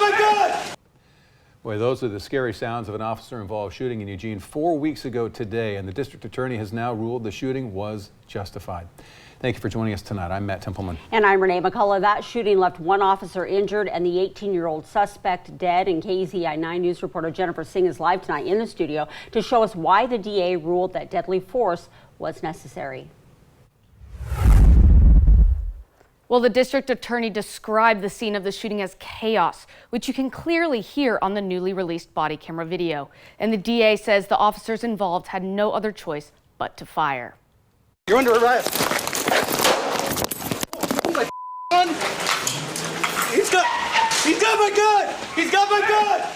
my gun! Boy, those are the scary sounds of an officer-involved shooting in Eugene 4 weeks ago today, and the district attorney has now ruled the shooting was justified. Thank you for joining us tonight. I'm Matt Templeman. And I'm Renee McCullough. That shooting left one officer injured and the 18-year-old suspect dead. And KZI 9 News reporter Jennifer Singh is live tonight in the studio to show us why the DA ruled that deadly force was necessary. Well, the district attorney described the scene of the shooting as chaos, which you can clearly hear on the newly released body camera video. And the DA says the officers involved had no other choice but to fire. You're under arrest. Oh my gun! He's got my gun! He's got my gun!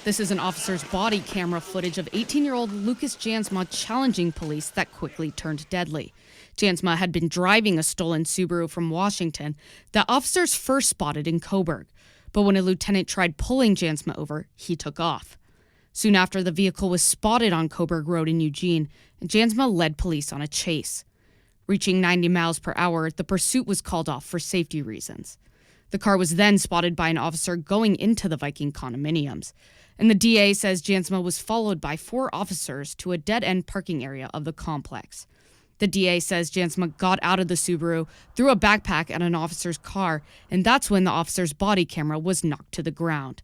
This is an officer's body camera footage of 18-year-old Lucas Jansma challenging police that quickly turned deadly. Jansma had been driving a stolen Subaru from Washington that officers first spotted in Coburg. But when a lieutenant tried pulling Jansma over, he took off. Soon after, the vehicle was spotted on Coburg Road in Eugene, and Jansma led police on a chase. Reaching 90 miles per hour, the pursuit was called off for safety reasons. The car was then spotted by an officer going into the Viking condominiums. And the DA says Jansma was followed by 4 officers to a dead-end parking area of the complex. The DA says Jansma got out of the Subaru, threw a backpack at an officer's car, and that's when the officer's body camera was knocked to the ground.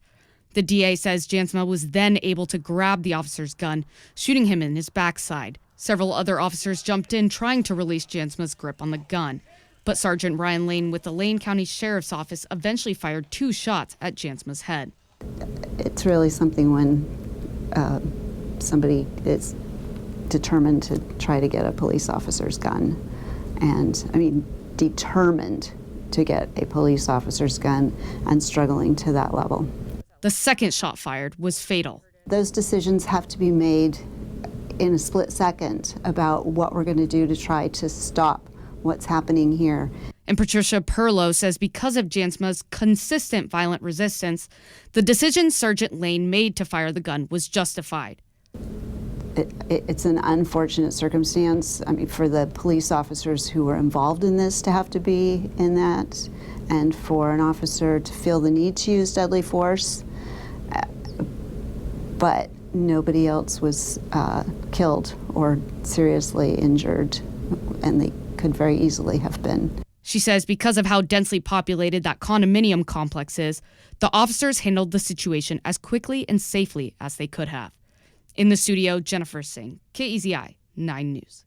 The DA says Jansma was then able to grab the officer's gun, shooting him in his backside. Several other officers jumped in trying to release Jansma's grip on the gun. But Sergeant Ryan Lane with the Lane County Sheriff's Office eventually fired 2 shots at Jansma's head. It's really something when somebody is determined to try to get a police officer's gun. And I mean, determined to get a police officer's gun and struggling to that level. The second shot fired was fatal. Those decisions have to be made in a split second about what we're going to do to try to stop what's happening here. And Patricia Perlow says because of Jansma's consistent violent resistance, the decision Sergeant Lane made to fire the gun was justified. It's an unfortunate circumstance. I mean, for the police officers who were involved in this to have to be in that, and for an officer to feel the need to use deadly force, but nobody else was killed or seriously injured, and they could very easily have been. She says because of how densely populated that condominium complex is, the officers handled the situation as quickly and safely as they could have. In the studio, Jennifer Singh, KEZI 9 News.